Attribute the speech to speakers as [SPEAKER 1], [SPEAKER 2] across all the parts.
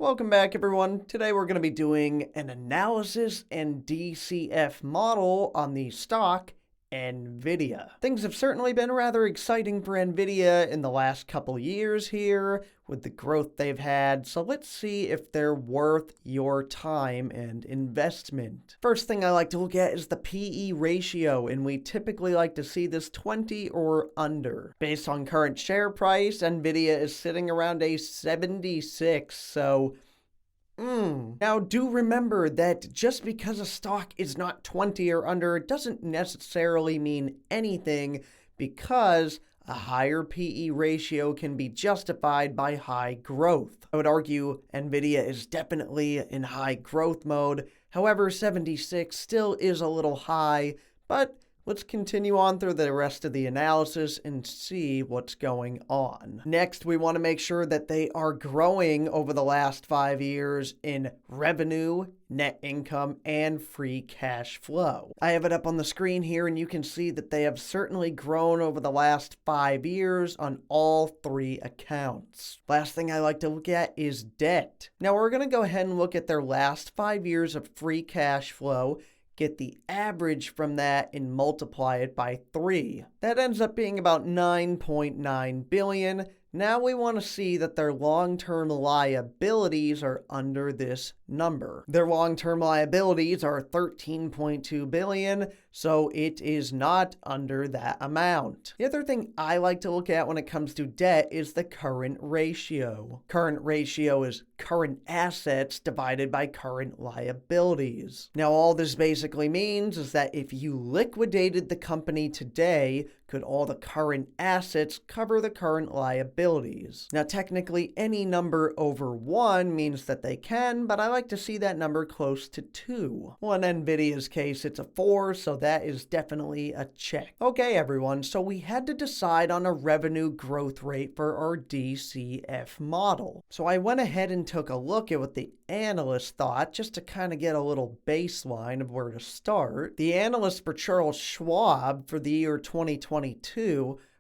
[SPEAKER 1] Welcome back, everyone. Today we're going to be doing an analysis and DCF model on the stock Nvidia. Things have certainly been rather exciting for Nvidia in the last couple years here with the growth they've had, so let's see if they're worth your time and investment. First thing I like to look at is the PE ratio, and we typically like to see this 20 or under. Based on current share price, Nvidia is sitting around a 76, so Now, do remember that just because a stock is not 20 or under, it doesn't necessarily mean anything, because a higher PE ratio can be justified by high growth. I would argue Nvidia is definitely in high growth mode. However, 76 still is a little high, but let's continue on through the rest of the analysis and see what's going on. Next, we want to make sure that they are growing over the last 5 years in revenue, net income, and free cash flow. I have it up on the screen here, and you can see that they have certainly grown over the last 5 years on all 3 accounts. Last thing I like to look at is debt. Now, we're going to go ahead and look at their last 5 years of free cash flow, get the average from that and multiply it by 3. That ends up being about 9.9 billion. Now we want to see that their long-term liabilities are under this number. Their long-term liabilities are 13.2 billion, so it is not under that amount. The other thing I like to look at when it comes to debt is the current ratio. Current ratio is current assets divided by current liabilities. Now, all this basically means is that if you liquidated the company today, could all the current assets cover the current liabilities? Now, technically, any number over 1 means that they can, but I like to see that number close to 2. Well, in Nvidia's case, it's a 4, so that is definitely a check. Okay, everyone, so we had to decide on a revenue growth rate for our DCF model. So I went ahead and took a look at what the analysts thought, just to kind of get a little baseline of where to start. The analysts for Charles Schwab for the year 2022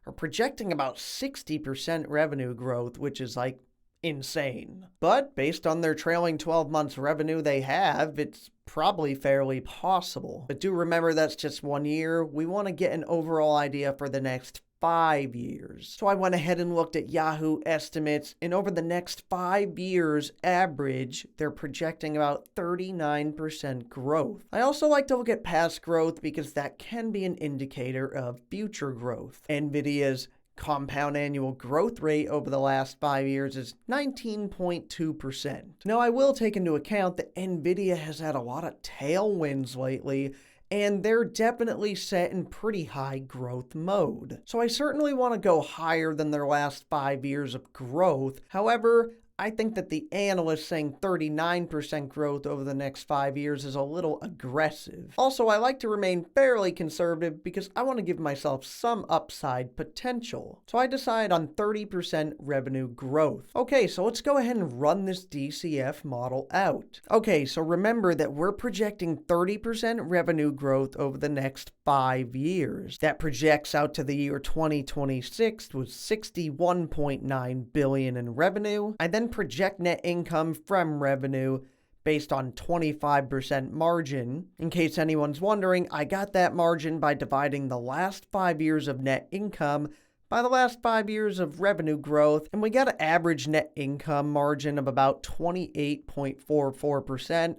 [SPEAKER 1] are projecting about 60% revenue growth, which is like insane. But based on their trailing 12 months revenue they have, it's probably fairly possible. But do remember that's just 1 year. We want to get an overall idea for the next 5 years. So I went ahead and looked at Yahoo estimates, and over the next 5 years average, they're projecting about 39% growth. I also like to look at past growth because that can be an indicator of future growth. Nvidia's compound annual growth rate over the last 5 years is 19.2%. Now, I will take into account that Nvidia has had a lot of tailwinds lately, and they're definitely set in pretty high growth mode. So I certainly want to go higher than their last 5 years of growth. However, I think that the analyst saying 39% growth over the next 5 years is a little aggressive. Also, I like to remain fairly conservative because I want to give myself some upside potential. So I decide on 30% revenue growth. Okay, so let's go ahead and run this DCF model out. Okay, so remember that we're projecting 30% revenue growth over the next 5 years. That projects out to the year 2026 with 61.9 billion in revenue. I then project net income from revenue based on 25% margin. In case anyone's wondering, I got that margin by dividing the last 5 years of net income by the last 5 years of revenue growth, and we got an average net income margin of about 28.44%.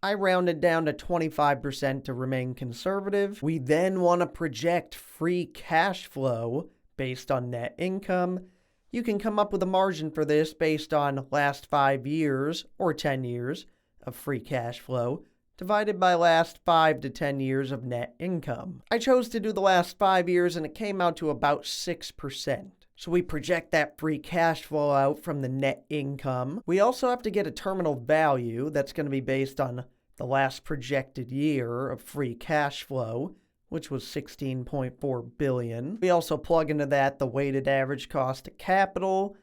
[SPEAKER 1] I rounded down to 25% to remain conservative. We then want to project free cash flow based on net income. You can come up with a margin for this based on last 5 years or 10 years of free cash flow divided by last 5 to 10 years of net income. I chose to do the last 5 years, and it came out to about 6%. So we project that free cash flow out from the net income. We also have to get a terminal value that's going to be based on the last projected year of free cash flow, which was 16.4 billion. We also plug into that the weighted average cost of capital,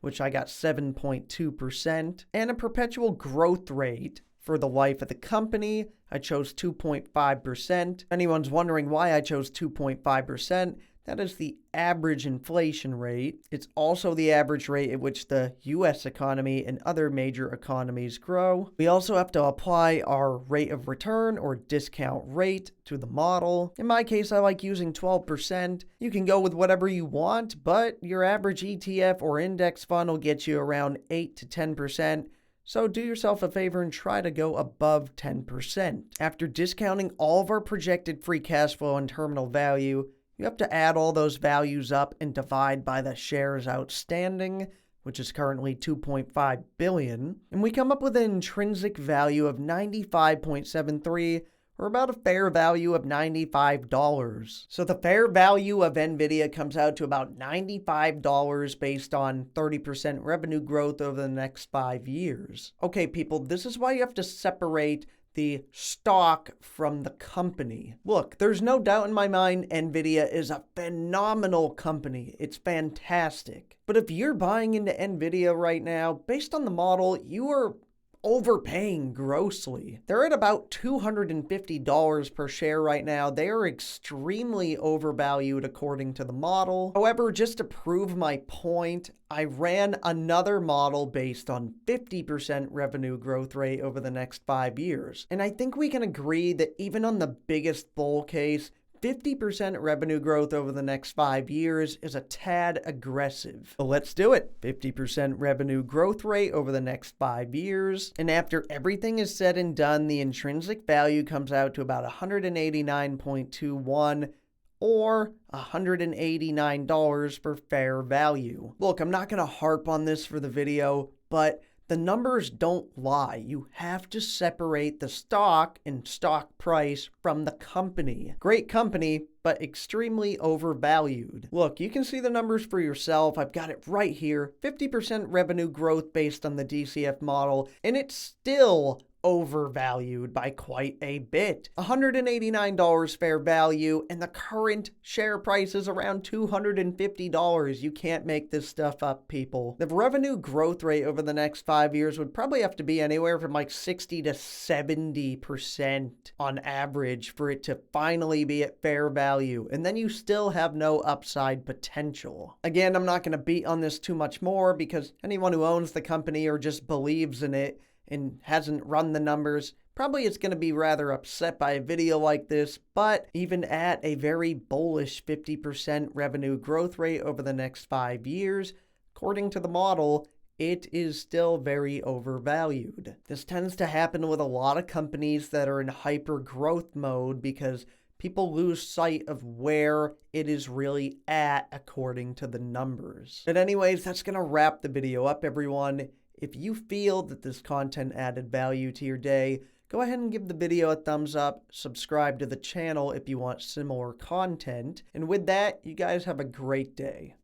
[SPEAKER 1] which I got 7.2%, and a perpetual growth rate for the life of the company. I chose 2.5%. Anyone's wondering why I chose 2.5%, That is the average inflation rate. It's also the average rate at which the US economy and other major economies grow. We also have to apply our rate of return or discount rate to the model. In my case, I like using 12%. You can go with whatever you want, but your average ETF or index fund will get you around 8 to 10%. So do yourself a favor and try to go above 10%. After discounting all of our projected free cash flow and terminal value, you have to add all those values up and divide by the shares outstanding, which is currently 2.5 billion, and we come up with an intrinsic value of 95.73, or about a fair value of $95. So the fair value of Nvidia comes out to about $95 based on 30% revenue growth over the next 5 years. Okay, people, this is why you have to separate the stock from the company. Look, there's no doubt in my mind Nvidia is a phenomenal company. It's fantastic. But if you're buying into Nvidia right now, based on the model, you are overpaying grossly. They're at about $250 per share right now. They are extremely overvalued according to the model. However, just to prove my point, I ran another model based on 50% revenue growth rate over the next 5 years. And I think we can agree that even on the biggest bull case, 50% revenue growth over the next 5 years is a tad aggressive. But let's do it. 50% revenue growth rate over the next 5 years. And after everything is said and done, the intrinsic value comes out to about 189.21 or $189 for fair value. Look, I'm not going to harp on this for the video, but the numbers don't lie. You have to separate the stock and stock price from the company. Great company, but extremely overvalued. Look, you can see the numbers for yourself. I've got it right here. 50% revenue growth based on the DCF model, and it's still overvalued by quite a bit. $189 fair value, and the current share price is around $250. You can't make this stuff up, people. The revenue growth rate over the next 5 years would probably have to be anywhere from like 60 to 70% on average for it to finally be at fair value, and then you still have no upside potential. Again, I'm not going to beat on this too much more because anyone who owns the company or just believes in it and hasn't run the numbers probably is going to be rather upset by a video like this, but even at a very bullish 50% revenue growth rate over the next 5 years, according to the model, it is still very overvalued. This tends to happen with a lot of companies that are in hyper growth mode because people lose sight of where it is really at according to the numbers. But anyways, that's going to wrap the video up, everyone. If you feel that this content added value to your day, go ahead and give the video a thumbs up, subscribe to the channel if you want similar content, and with that, you guys have a great day.